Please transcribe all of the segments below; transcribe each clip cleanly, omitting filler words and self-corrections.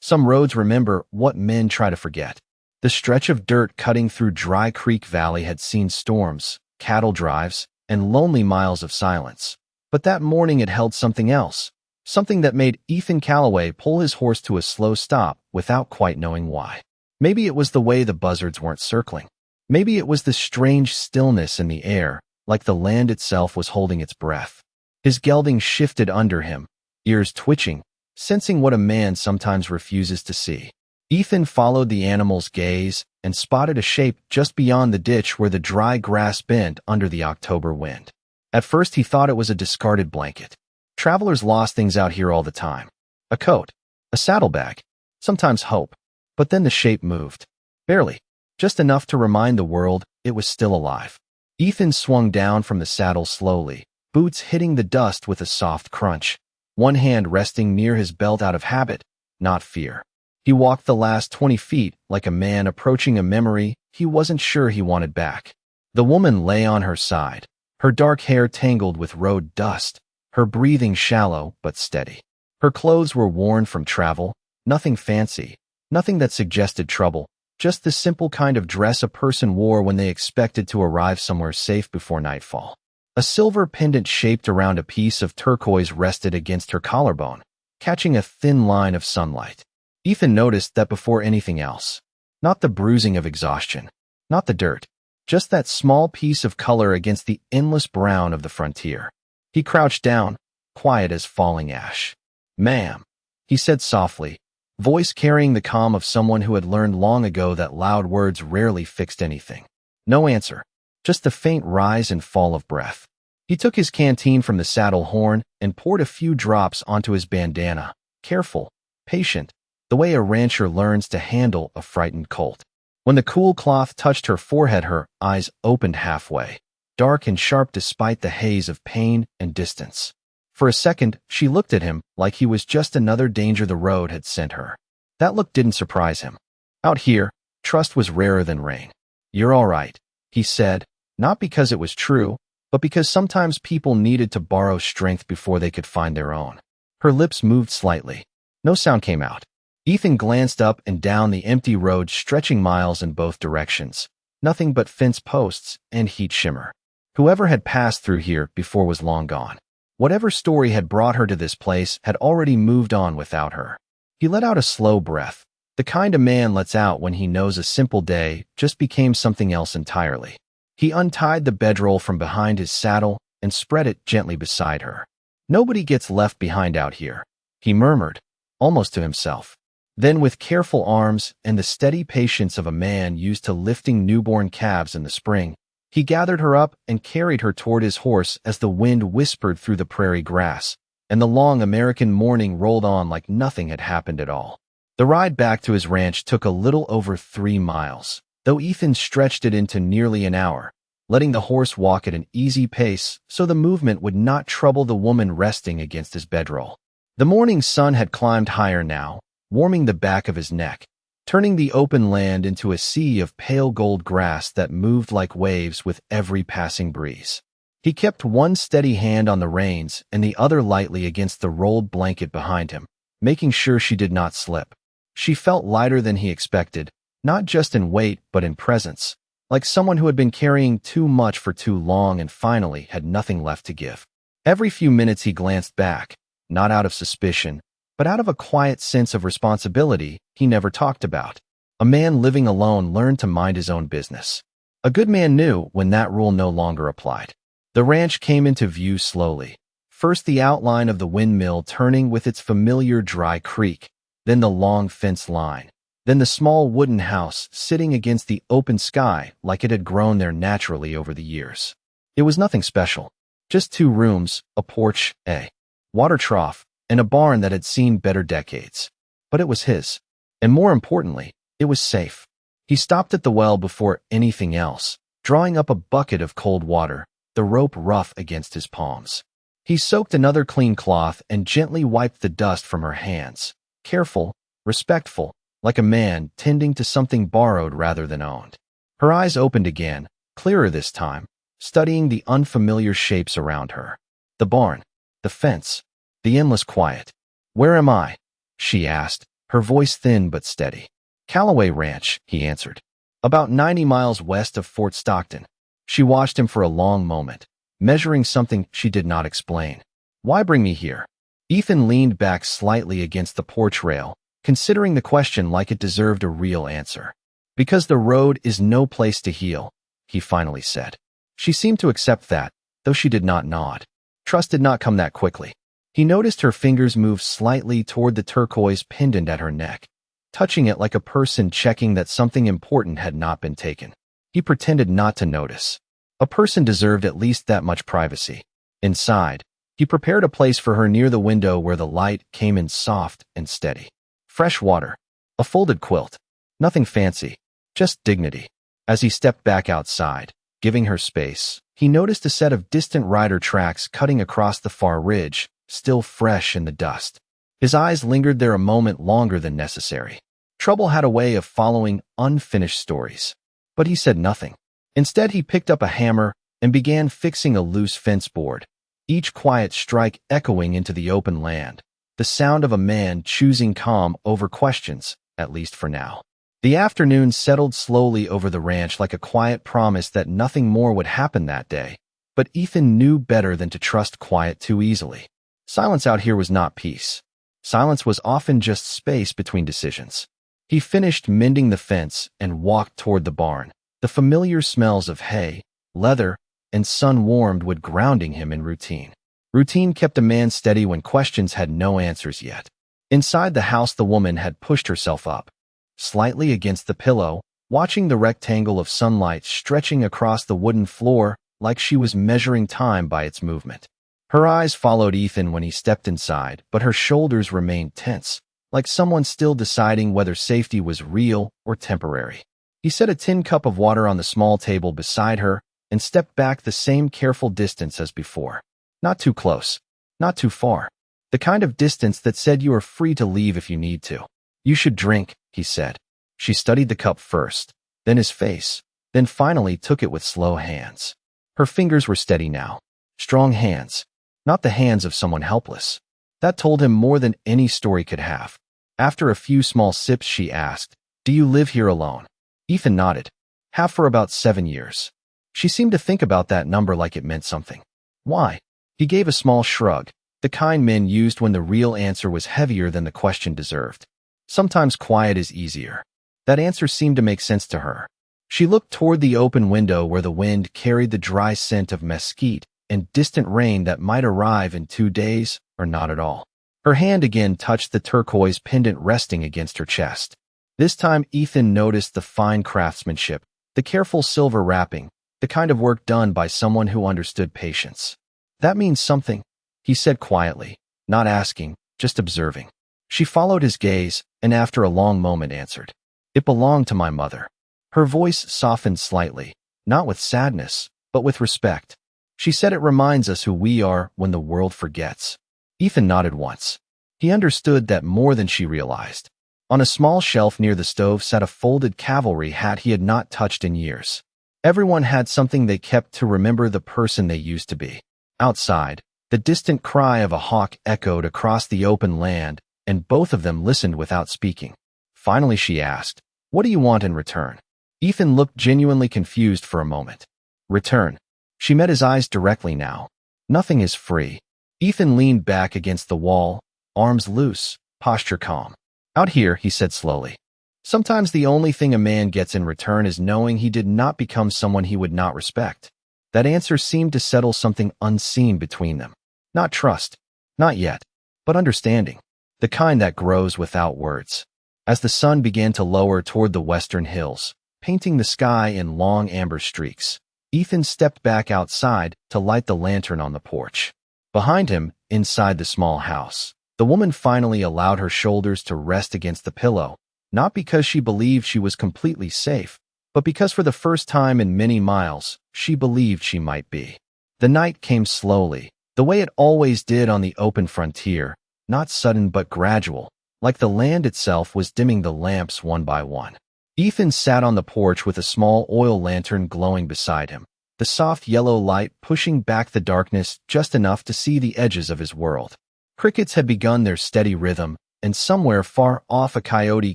Some roads remember what men try to forget. The stretch of dirt cutting through Dry Creek Valley had seen storms, cattle drives, and lonely miles of silence. But that morning it held something else, something that made Ethan Calloway pull his horse to a slow stop without quite knowing why. Maybe it was the way the buzzards weren't circling. Maybe it was the strange stillness in the air, like the land itself was holding its breath. His gelding shifted under him, ears twitching, sensing what a man sometimes refuses to see. Ethan followed the animal's gaze and spotted a shape just beyond the ditch where the dry grass bent under the October wind. At first he thought it was a discarded blanket. Travelers lost things out here all the time. A coat, a saddlebag, sometimes hope. But then the shape moved. Barely. Just enough to remind the world it was still alive. Ethan swung down from the saddle slowly, boots hitting the dust with a soft crunch, one hand resting near his belt out of habit, not fear. He walked the last 20 feet like a man approaching a memory he wasn't sure he wanted back. The woman lay on her side, her dark hair tangled with road dust, her breathing shallow but steady. Her clothes were worn from travel, nothing fancy, nothing that suggested trouble, just the simple kind of dress a person wore when they expected to arrive somewhere safe before nightfall. A silver pendant shaped around a piece of turquoise rested against her collarbone, catching a thin line of sunlight. Ethan noticed that before anything else. Not the bruising of exhaustion, not the dirt, just that small piece of color against the endless brown of the frontier. He crouched down, quiet as falling ash. "Ma'am," he said softly, voice carrying the calm of someone who had learned long ago that loud words rarely fixed anything. No answer, just the faint rise and fall of breath. He took his canteen from the saddle horn and poured a few drops onto his bandana, careful, patient, the way a rancher learns to handle a frightened colt. When the cool cloth touched her forehead, her eyes opened halfway, dark and sharp despite the haze of pain and distance. For a second, she looked at him like he was just another danger the road had sent her. That look didn't surprise him. Out here, trust was rarer than rain. "You're all right," he said, not because it was true, but because sometimes people needed to borrow strength before they could find their own. Her lips moved slightly. No sound came out. Ethan glanced up and down the empty road stretching miles in both directions. Nothing but fence posts and heat shimmer. Whoever had passed through here before was long gone. Whatever story had brought her to this place had already moved on without her. He let out a slow breath, the kind a man lets out when he knows a simple day just became something else entirely. He untied the bedroll from behind his saddle and spread it gently beside her. "Nobody gets left behind out here," he murmured, almost to himself. Then with careful arms and the steady patience of a man used to lifting newborn calves in the spring, he gathered her up and carried her toward his horse as the wind whispered through the prairie grass, and the long American morning rolled on like nothing had happened at all. The ride back to his ranch took a little over 3 miles, though Ethan stretched it into nearly an hour, letting the horse walk at an easy pace so the movement would not trouble the woman resting against his bedroll. The morning sun had climbed higher now, warming the back of his neck, turning the open land into a sea of pale gold grass that moved like waves with every passing breeze. He kept one steady hand on the reins and the other lightly against the rolled blanket behind him, making sure she did not slip. She felt lighter than he expected, not just in weight but in presence, like someone who had been carrying too much for too long and finally had nothing left to give. Every few minutes he glanced back, not out of suspicion, but out of a quiet sense of responsibility he never talked about. A man living alone learned to mind his own business. A good man knew when that rule no longer applied. The ranch came into view slowly. First the outline of the windmill turning with its familiar dry creek, then the long fence line, then the small wooden house sitting against the open sky like it had grown there naturally over the years. It was nothing special. Just 2 rooms, a porch, a water trough, and a barn that had seen better decades. But it was his. And more importantly, it was safe. He stopped at the well before anything else, drawing up a bucket of cold water, the rope rough against his palms. He soaked another clean cloth and gently wiped the dust from her hands, careful, respectful, like a man tending to something borrowed rather than owned. Her eyes opened again, clearer this time, studying the unfamiliar shapes around her. The barn, the fence, the endless quiet. "Where am I?" she asked, her voice thin but steady. "Callaway Ranch," he answered. "About 90 miles west of Fort Stockton." She watched him for a long moment, measuring something she did not explain. "Why bring me here?" Ethan leaned back slightly against the porch rail, considering the question like it deserved a real answer. "Because the road is no place to heal," he finally said. She seemed to accept that, though she did not nod. Trust did not come that quickly. He noticed her fingers move slightly toward the turquoise pendant at her neck, touching it like a person checking that something important had not been taken. He pretended not to notice. A person deserved at least that much privacy. Inside, he prepared a place for her near the window where the light came in soft and steady. Fresh water, a folded quilt, nothing fancy, just dignity. As he stepped back outside, giving her space, he noticed a set of distant rider tracks cutting across the far ridge, still fresh in the dust. His eyes lingered there a moment longer than necessary. Trouble had a way of following unfinished stories. But he said nothing. Instead, he picked up a hammer and began fixing a loose fence board, each quiet strike echoing into the open land, the sound of a man choosing calm over questions, at least for now. The afternoon settled slowly over the ranch like a quiet promise that nothing more would happen that day, but Ethan knew better than to trust quiet too easily. Silence out here was not peace. Silence was often just space between decisions. He finished mending the fence and walked toward the barn, the familiar smells of hay, leather, and sun-warmed wood grounding him in routine. Routine kept a man steady when questions had no answers yet. Inside the house, the woman had pushed herself up, slightly against the pillow, watching the rectangle of sunlight stretching across the wooden floor like she was measuring time by its movement. Her eyes followed Ethan when he stepped inside, but her shoulders remained tense, like someone still deciding whether safety was real or temporary. He set a tin cup of water on the small table beside her and stepped back the same careful distance as before. Not too close, not too far. The kind of distance that said you are free to leave if you need to. "You should drink," he said. She studied the cup first, then his face, then finally took it with slow hands. Her fingers were steady now. Strong hands, not the hands of someone helpless. That told him more than any story could have. After a few small sips, she asked, "Do you live here alone?" Ethan nodded. "Have for about 7 years." She seemed to think about that number like it meant something. "Why?" He gave a small shrug, the kind men used when the real answer was heavier than the question deserved. "Sometimes quiet is easier." That answer seemed to make sense to her. She looked toward the open window where the wind carried the dry scent of mesquite and distant rain that might arrive in 2 days or not at all. Her hand again touched the turquoise pendant resting against her chest. This time Ethan noticed the fine craftsmanship, the careful silver wrapping, the kind of work done by someone who understood patience. "That means something," he said quietly, not asking, just observing. She followed his gaze and after a long moment answered, "It belonged to my mother." Her voice softened slightly, not with sadness, but with respect. She said, "It reminds us who we are when the world forgets." Ethan nodded once. He understood that more than she realized. On a small shelf near the stove sat a folded cavalry hat he had not touched in years. Everyone had something they kept to remember the person they used to be. Outside, the distant cry of a hawk echoed across the open land, and both of them listened without speaking. Finally she asked, "What do you want in return?" Ethan looked genuinely confused for a moment. "Return?" She met his eyes directly now. "Nothing is free." Ethan leaned back against the wall, arms loose, posture calm. "Out here," he said slowly. "Sometimes the only thing a man gets in return is knowing he did not become someone he would not respect." That answer seemed to settle something unseen between them. Not trust, not yet, but understanding. The kind that grows without words. As the sun began to lower toward the western hills, painting the sky in long amber streaks, Ethan stepped back outside to light the lantern on the porch. Behind him, inside the small house, the woman finally allowed her shoulders to rest against the pillow, not because she believed she was completely safe, but because for the first time in many miles, she believed she might be. The night came slowly, the way it always did on the open frontier, not sudden but gradual, like the land itself was dimming the lamps one by one. Ethan sat on the porch with a small oil lantern glowing beside him, the soft yellow light pushing back the darkness just enough to see the edges of his world. Crickets had begun their steady rhythm, and somewhere far off a coyote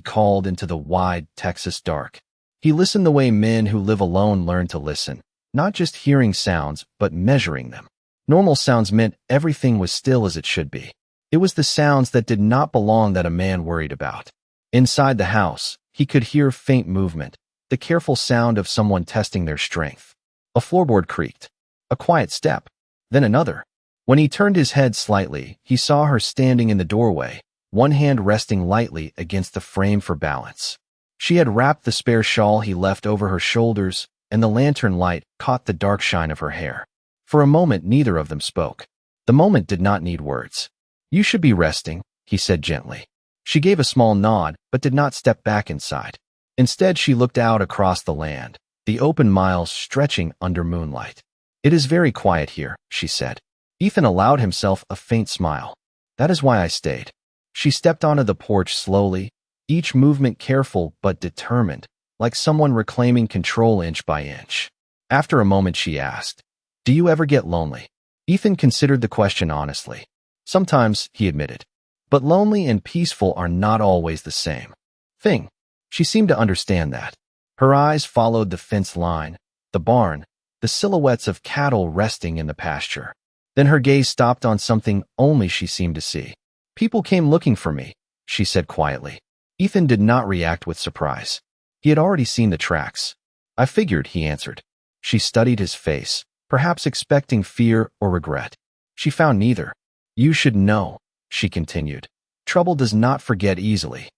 called into the wide Texas dark. He listened the way men who live alone learn to listen, not just hearing sounds, but measuring them. Normal sounds meant everything was still as it should be. It was the sounds that did not belong that a man worried about. Inside the house, he could hear faint movement, the careful sound of someone testing their strength. A floorboard creaked. A quiet step. Then another. When he turned his head slightly, he saw her standing in the doorway, one hand resting lightly against the frame for balance. She had wrapped the spare shawl he left over her shoulders, and the lantern light caught the dark shine of her hair. For a moment, neither of them spoke. The moment did not need words. "You should be resting," he said gently. She gave a small nod, but did not step back inside. Instead, she looked out across the land, the open miles stretching under moonlight. "It is very quiet here," she said. Ethan allowed himself a faint smile. "That is why I stayed." She stepped onto the porch slowly, each movement careful but determined, like someone reclaiming control inch by inch. After a moment, she asked, "Do you ever get lonely?" Ethan considered the question honestly. "Sometimes," he admitted. "But lonely and peaceful are not always the same thing." She seemed to understand that. Her eyes followed the fence line, the barn, the silhouettes of cattle resting in the pasture. Then her gaze stopped on something only she seemed to see. "People came looking for me," she said quietly. Ethan did not react with surprise. He had already seen the tracks. "I figured," he answered. She studied his face, perhaps expecting fear or regret. She found neither. "You should know," she continued. "Trouble does not forget easily."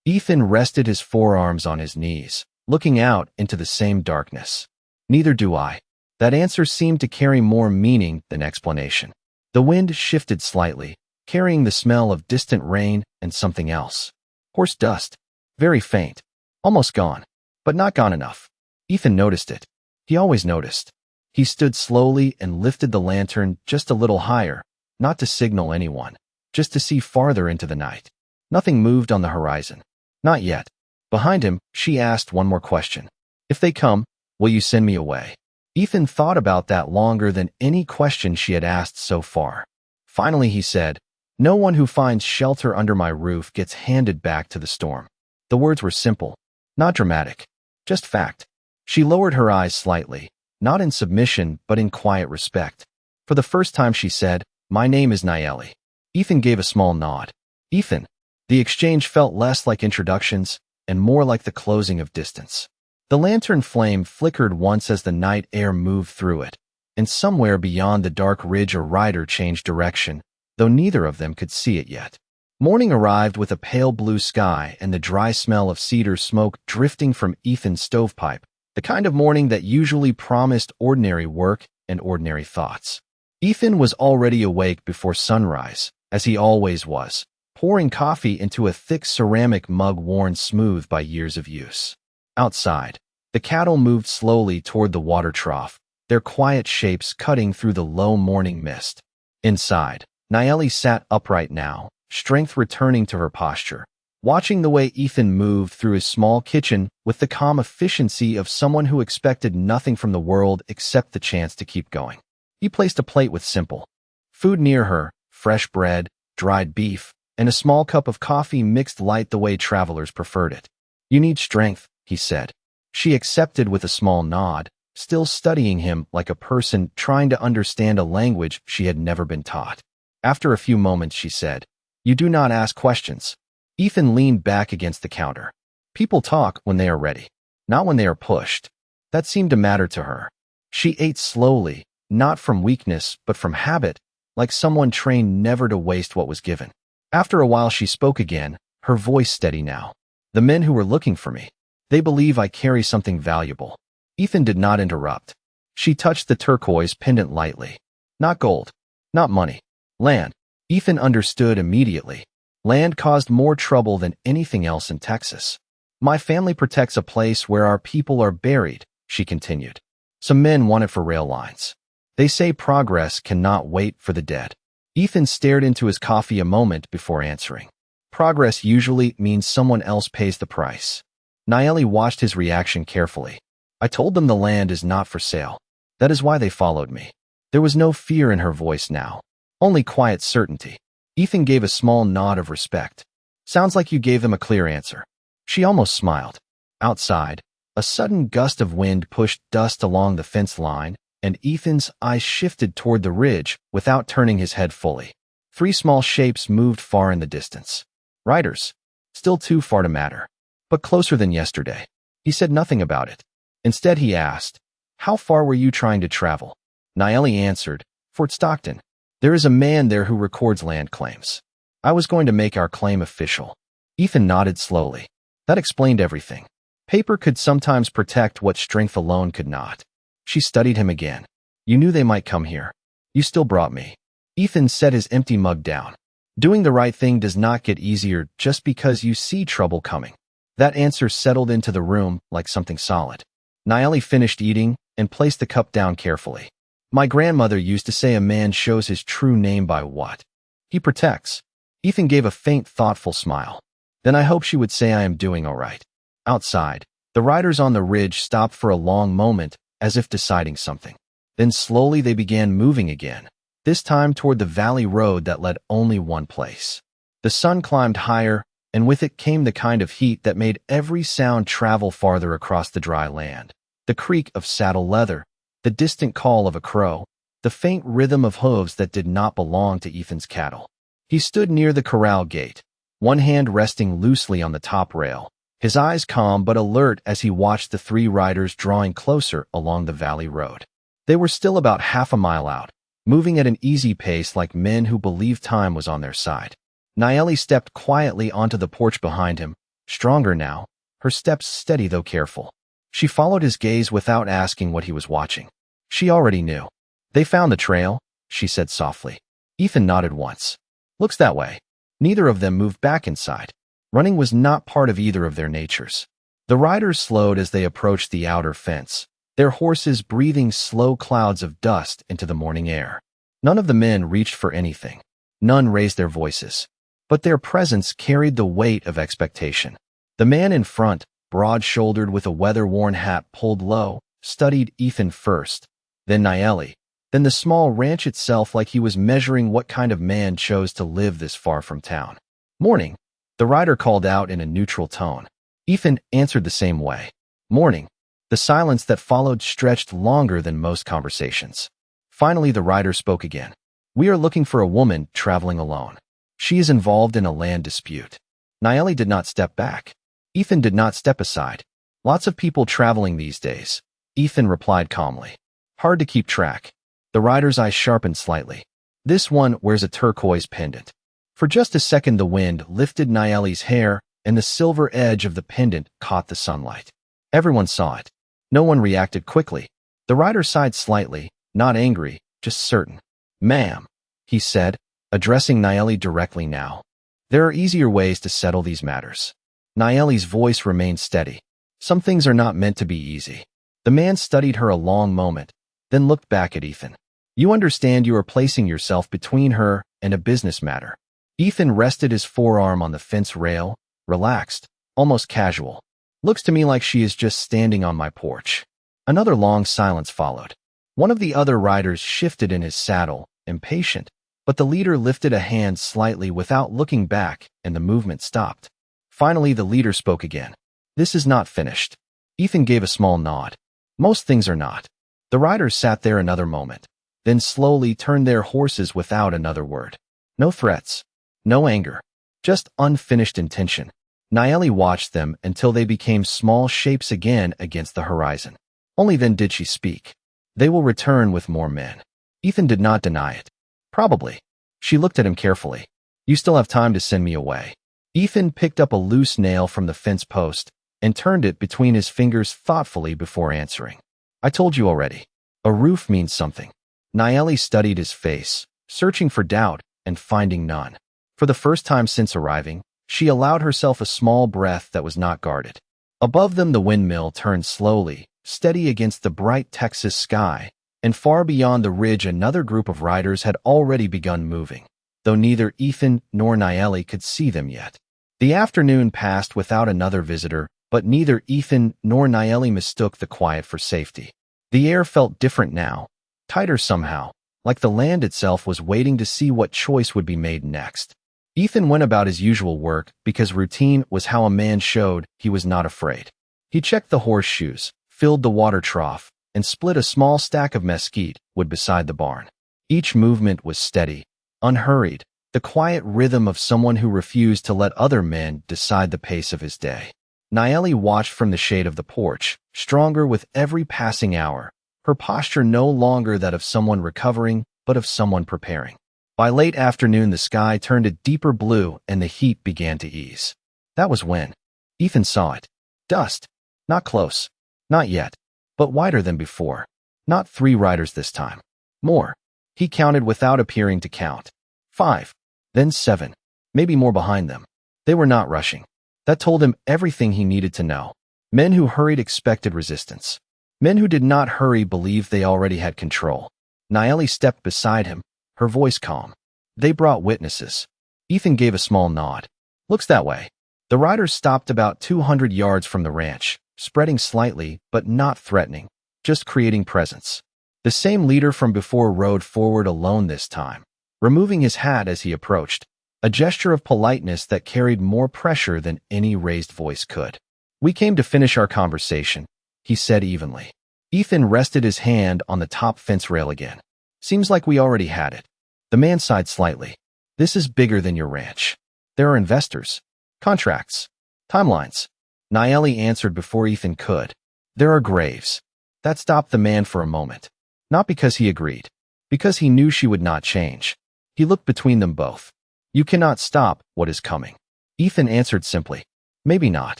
Ethan rested his forearms on his knees, looking out into the same darkness. "Neither do I." That answer seemed to carry more meaning than explanation. The wind shifted slightly, carrying the smell of distant rain and something else. Horse dust. Very faint. Almost gone. But not gone enough. Ethan noticed it. He always noticed. He stood slowly and lifted the lantern just a little higher, not to signal anyone, just to see farther into the night. Nothing moved on the horizon. Not yet. Behind him, she asked one more question. "If they come, will you send me away?" Ethan thought about that longer than any question she had asked so far. Finally, he said, "No one who finds shelter under my roof gets handed back to the storm." The words were simple, not dramatic, just fact. She lowered her eyes slightly, not in submission but in quiet respect. For the first time she said, "My name is Nayeli." Ethan gave a small nod. "Ethan." The exchange felt less like introductions and more like the closing of distance. The lantern flame flickered once as the night air moved through it, and somewhere beyond the dark ridge a rider changed direction, though neither of them could see it yet. Morning arrived with a pale blue sky and the dry smell of cedar smoke drifting from Ethan's stovepipe, the kind of morning that usually promised ordinary work and ordinary thoughts. Ethan was already awake before sunrise, as he always was, pouring coffee into a thick ceramic mug worn smooth by years of use. Outside, the cattle moved slowly toward the water trough, their quiet shapes cutting through the low morning mist. Inside, Nayeli sat upright now, strength returning to her posture, watching the way Ethan moved through his small kitchen with the calm efficiency of someone who expected nothing from the world except the chance to keep going. He placed a plate with simple food near her, fresh bread, dried beef, and a small cup of coffee mixed light the way travelers preferred it. "You need strength," he said. She accepted with a small nod, still studying him like a person trying to understand a language she had never been taught. After a few moments, she said, "You do not ask questions." Ethan leaned back against the counter. People talk when they are ready, not when they are pushed. That seemed to matter to her. She ate slowly, not from weakness, but from habit, like someone trained never to waste what was given. After a while, she spoke again, her voice steady now. "The men who were looking for me. They believe I carry something valuable." Ethan did not interrupt. She touched the turquoise pendant lightly. "Not gold. Not money. Land." Ethan understood immediately. Land caused more trouble than anything else in Texas. "My family protects a place where our people are buried," she continued. "Some men want it for rail lines. They say progress cannot wait for the dead." Ethan stared into his coffee a moment before answering. "Progress usually means someone else pays the price." Nayeli watched his reaction carefully. "I told them the land is not for sale. That is why they followed me." There was no fear in her voice now, only quiet certainty. Ethan gave a small nod of respect. Sounds like you gave them a clear answer. She almost smiled. Outside, a sudden gust of wind pushed dust along the fence line, and Ethan's eyes shifted toward the ridge without turning his head fully. 3 small shapes moved far in the distance. Riders. Still too far to matter. But closer than yesterday. He said nothing about it. Instead he asked, "How far were you trying to travel?" Naeli answered, "Fort Stockton. There is a man there who records land claims. I was going to make our claim official." Ethan nodded slowly. That explained everything. Paper could sometimes protect what strength alone could not. She studied him again. "You knew they might come here. You still brought me." Ethan set his empty mug down. Doing the right thing does not get easier just because you see trouble coming. That answer settled into the room like something solid. Naeli finished eating and placed the cup down carefully. "My grandmother used to say a man shows his true name by what he protects." Ethan gave a faint, thoughtful smile. "Then I hope she would say I am doing all right." Outside, the riders on the ridge stopped for a long moment as if deciding something. Then slowly they began moving again, this time toward the valley road that led only one place. The sun climbed higher, and with it came the kind of heat that made every sound travel farther across the dry land. The creak of saddle leather, the distant call of a crow, the faint rhythm of hooves that did not belong to Ethan's cattle. He stood near the corral gate, one hand resting loosely on the top rail, his eyes calm but alert as he watched the 3 riders drawing closer along the valley road. They were still about half a mile out, moving at an easy pace like men who believed time was on their side. Naeli stepped quietly onto the porch behind him, stronger now, her steps steady though careful. She followed his gaze without asking what he was watching. She already knew. "They found the trail," she said softly. Ethan nodded once. "Looks that way." Neither of them moved back inside. Running was not part of either of their natures. The riders slowed as they approached the outer fence, their horses breathing slow clouds of dust into the morning air. None of the men reached for anything. None raised their voices. But their presence carried the weight of expectation. The man in front, broad-shouldered with a weather-worn hat pulled low, studied Ethan first, then Naeli, then the small ranch itself like he was measuring what kind of man chose to live this far from town. "Morning," the rider called out in a neutral tone. Ethan answered the same way. "Morning." The silence that followed stretched longer than most conversations. Finally, the rider spoke again. "We are looking for a woman traveling alone. She is involved in a land dispute." Naeli did not step back. Ethan did not step aside. "Lots of people traveling these days," Ethan replied calmly. "Hard to keep track." The rider's eyes sharpened slightly. "This one wears a turquoise pendant." For just a second the wind lifted Naeli's hair, and the silver edge of the pendant caught the sunlight. Everyone saw it. No one reacted quickly. The rider sighed slightly, not angry, just certain. "Ma'am," he said, addressing Naeli directly now. "There are easier ways to settle these matters." Naeli's voice remained steady. "Some things are not meant to be easy." The man studied her a long moment, then looked back at Ethan. "You understand you are placing yourself between her and a business matter." Ethan rested his forearm on the fence rail, relaxed, almost casual. "Looks to me like she is just standing on my porch." Another long silence followed. One of the other riders shifted in his saddle, impatient, but the leader lifted a hand slightly without looking back, and the movement stopped. Finally, the leader spoke again. "This is not finished." Ethan gave a small nod. "Most things are not." The riders sat there another moment, then slowly turned their horses without another word. No threats, no anger, just unfinished intention. Naeli watched them until they became small shapes again against the horizon. Only then did she speak. "They will return with more men." Ethan did not deny it. "Probably." She looked at him carefully. "You still have time to send me away." Ethan picked up a loose nail from the fence post and turned it between his fingers thoughtfully before answering. "I told you already. A roof means something." Naeli studied his face, searching for doubt and finding none. For the first time since arriving, she allowed herself a small breath that was not guarded. Above them the windmill turned slowly, steady against the bright Texas sky, and far beyond the ridge another group of riders had already begun moving, though neither Ethan nor Naeli could see them yet. The afternoon passed without another visitor, but neither Ethan nor Naeli mistook the quiet for safety. The air felt different now, tighter somehow, like the land itself was waiting to see what choice would be made next. Ethan went about his usual work because routine was how a man showed he was not afraid. He checked the horseshoes, filled the water trough, and split a small stack of mesquite wood beside the barn. Each movement was steady, unhurried, the quiet rhythm of someone who refused to let other men decide the pace of his day. Nayeli watched from the shade of the porch, stronger with every passing hour, her posture no longer that of someone recovering, but of someone preparing. By late afternoon, the sky turned a deeper blue and the heat began to ease. That was when Ethan saw it. Dust. Not close. Not yet. But wider than before. Not 3 riders this time. More. He counted without appearing to count. 5. Then 7. Maybe more behind them. They were not rushing. That told him everything he needed to know. Men who hurried expected resistance. Men who did not hurry believed they already had control. Nayeli stepped beside him, her voice calm. They brought witnesses. Ethan gave a small nod. Looks that way. The riders stopped about 200 yards from the ranch, spreading slightly, but not threatening, just creating presence. The same leader from before rode forward alone this time, removing his hat as he approached, a gesture of politeness that carried more pressure than any raised voice could. We came to finish our conversation, he said evenly. Ethan rested his hand on the top fence rail again. Seems like we already had it. The man sighed slightly. This is bigger than your ranch. There are investors, contracts, timelines. Nayeli answered before Ethan could. There are graves. That stopped the man for a moment. Not because he agreed. Because he knew she would not change. He looked between them both. You cannot stop what is coming. Ethan answered simply. Maybe not.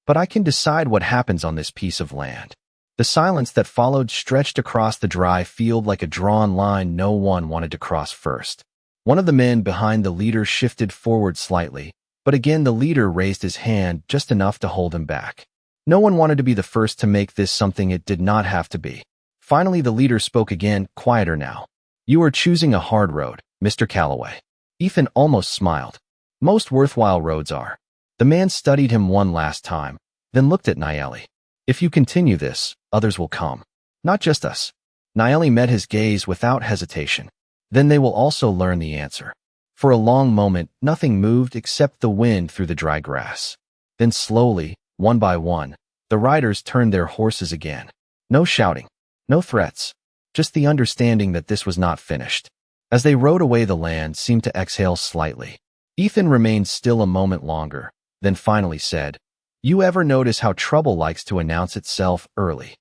But I can decide what happens on this piece of land. The silence that followed stretched across the dry field like a drawn line no one wanted to cross first. One of the men behind the leader shifted forward slightly, but again the leader raised his hand just enough to hold him back. No one wanted to be the first to make this something it did not have to be. Finally, the leader spoke again, quieter now. You are choosing a hard road, Mr. Calloway. Ethan almost smiled. Most worthwhile roads are. The man studied him one last time, then looked at Nayeli. If you continue this, others will come. Not just us. Nayeli met his gaze without hesitation. Then they will also learn the answer. For a long moment, nothing moved except the wind through the dry grass. Then slowly, one by one, the riders turned their horses again. No shouting, no threats, just the understanding that this was not finished. As they rode away, the land seemed to exhale slightly. Ethan remained still a moment longer, then finally said, You ever notice how trouble likes to announce itself early?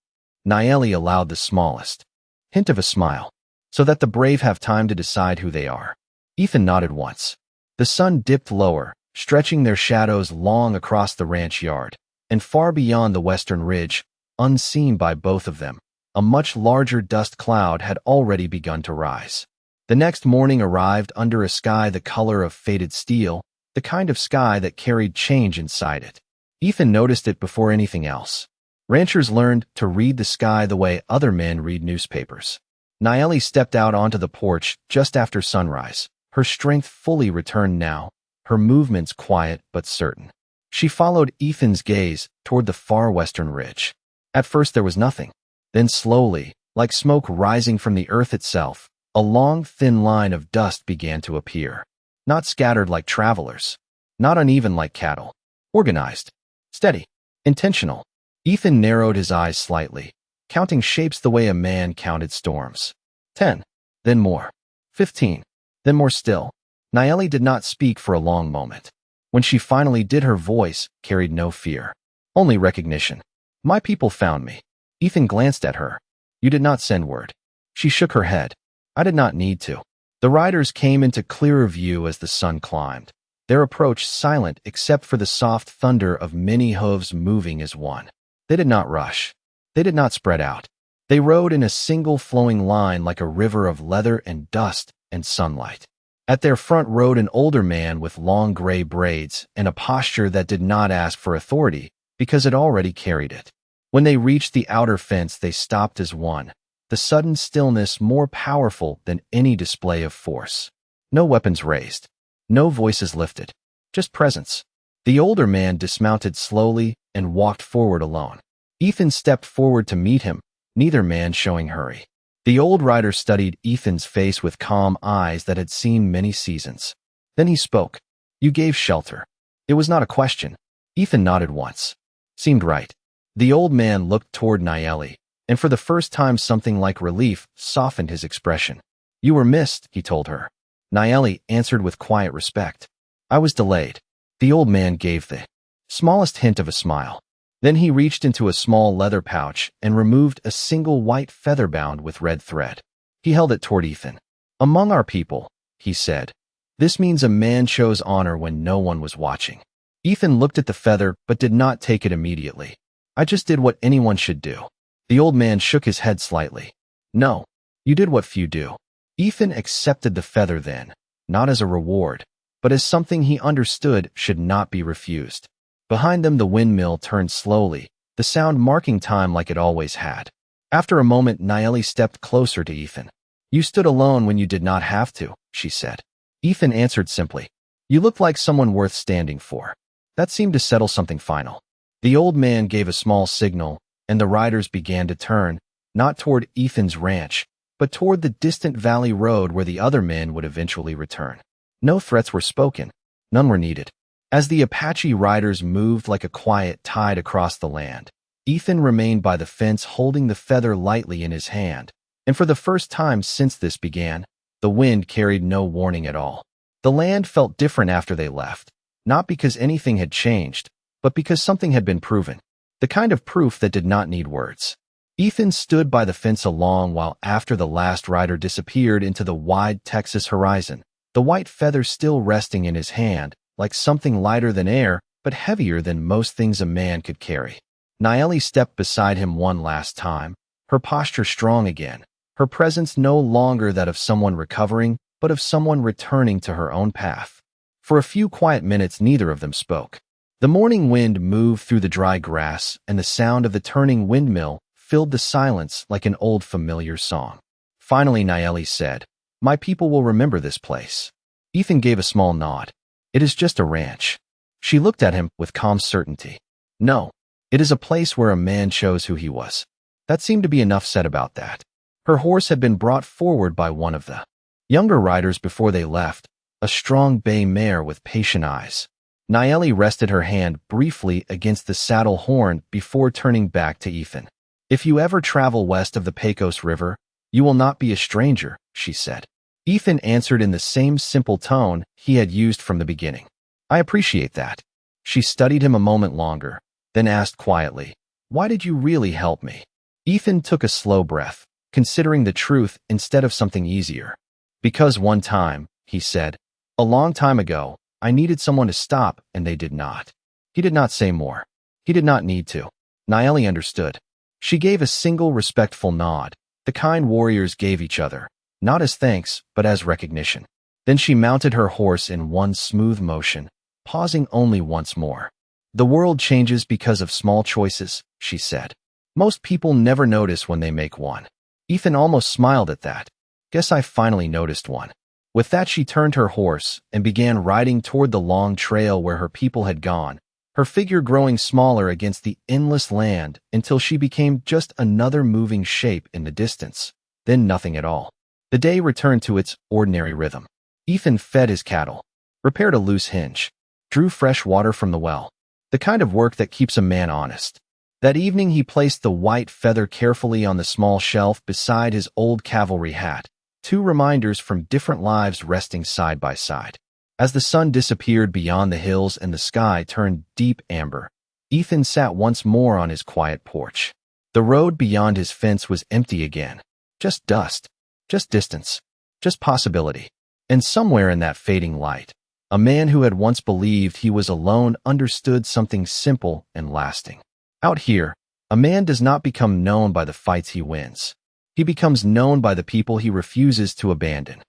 Nayeli allowed the smallest hint of a smile, so that the brave have time to decide who they are. Ethan nodded once. The sun dipped lower, stretching their shadows long across the ranch yard, and far beyond the western ridge, unseen by both of them, a much larger dust cloud had already begun to rise. The next morning arrived under a sky the color of faded steel, the kind of sky that carried change inside it. Ethan noticed it before anything else. Ranchers learned to read the sky the way other men read newspapers. Nayeli stepped out onto the porch just after sunrise, her strength fully returned now, her movements quiet but certain. She followed Ethan's gaze toward the far western ridge. At first there was nothing. Then slowly, like smoke rising from the earth itself, a long, thin line of dust began to appear. Not scattered like travelers. Not uneven like cattle. Organized. Steady. Intentional. Ethan narrowed his eyes slightly, counting shapes the way a man counted storms. 10. Then more. 15. Then more still. Nayeli did not speak for a long moment. When she finally did, her voice carried no fear. Only recognition. My people found me. Ethan glanced at her. You did not send word. She shook her head. I did not need to. The riders came into clearer view as the sun climbed, their approach silent except for the soft thunder of many hooves moving as one. They did not rush. They did not spread out. They rode in a single flowing line like a river of leather and dust and sunlight. At their front rode an older man with long gray braids and a posture that did not ask for authority because it already carried it. When they reached the outer fence, they stopped as one, the sudden stillness more powerful than any display of force. No weapons raised. No voices lifted. Just presence. The older man dismounted slowly and walked forward alone. Ethan stepped forward to meet him, neither man showing hurry. The old rider studied Ethan's face with calm eyes that had seen many seasons. Then he spoke. You gave shelter. It was not a question. Ethan nodded once. Seemed right. The old man looked toward Nayeli, and for the first time something like relief softened his expression. You were missed, he told her. Nayeli answered with quiet respect. I was delayed. The old man gave the smallest hint of a smile. Then he reached into a small leather pouch and removed a single white feather bound with red thread. He held it toward Ethan. Among our people, he said, this means a man shows honor when no one was watching. Ethan looked at the feather but did not take it immediately. I just did what anyone should do. The old man shook his head slightly. No, you did what few do. Ethan accepted the feather then, not as a reward, but as something he understood should not be refused. Behind them the windmill turned slowly, the sound marking time like it always had. After a moment Nayeli stepped closer to Ethan. You stood alone when you did not have to, she said. Ethan answered simply. You looked like someone worth standing for. That seemed to settle something final. The old man gave a small signal, and the riders began to turn, not toward Ethan's ranch, but toward the distant valley road where the other men would eventually return. No threats were spoken. None were needed. As the Apache riders moved like a quiet tide across the land, Ethan remained by the fence holding the feather lightly in his hand, and for the first time since this began, the wind carried no warning at all. The land felt different after they left, not because anything had changed, but because something had been proven, the kind of proof that did not need words. Ethan stood by the fence a long while after the last rider disappeared into the wide Texas horizon, the white feather still resting in his hand, like something lighter than air, but heavier than most things a man could carry. Nayeli stepped beside him one last time, her posture strong again, her presence no longer that of someone recovering, but of someone returning to her own path. For a few quiet minutes neither of them spoke. The morning wind moved through the dry grass, and the sound of the turning windmill filled the silence like an old familiar song. Finally Nayeli said, My people will remember this place. Ethan gave a small nod. It is just a ranch. She looked at him with calm certainty. No, it is a place where a man shows who he was. That seemed to be enough said about that. Her horse had been brought forward by one of the younger riders before they left, a strong bay mare with patient eyes. Nayeli rested her hand briefly against the saddle horn before turning back to Ethan. If you ever travel west of the Pecos River, you will not be a stranger, she said. Ethan answered in the same simple tone he had used from the beginning. I appreciate that. She studied him a moment longer, then asked quietly, Why did you really help me? Ethan took a slow breath, considering the truth instead of something easier. Because one time, he said, a long time ago, I needed someone to stop, and they did not. He did not say more. He did not need to. Nayeli understood. She gave a single respectful nod, the kind warriors gave each other, not as thanks, but as recognition. Then she mounted her horse in one smooth motion, pausing only once more. The world changes because of small choices, she said. Most people never notice when they make one. Ethan almost smiled at that. Guess I finally noticed one. With that she turned her horse and began riding toward the long trail where her people had gone, her figure growing smaller against the endless land until she became just another moving shape in the distance, then nothing at all. The day returned to its ordinary rhythm. Ethan fed his cattle, repaired a loose hinge, drew fresh water from the well, the kind of work that keeps a man honest. That evening he placed the white feather carefully on the small shelf beside his old cavalry hat, two reminders from different lives resting side by side. As the sun disappeared beyond the hills and the sky turned deep amber, Ethan sat once more on his quiet porch. The road beyond his fence was empty again. Just dust, just distance, just possibility. And somewhere in that fading light, a man who had once believed he was alone understood something simple and lasting. Out here, a man does not become known by the fights he wins. He becomes known by the people he refuses to abandon.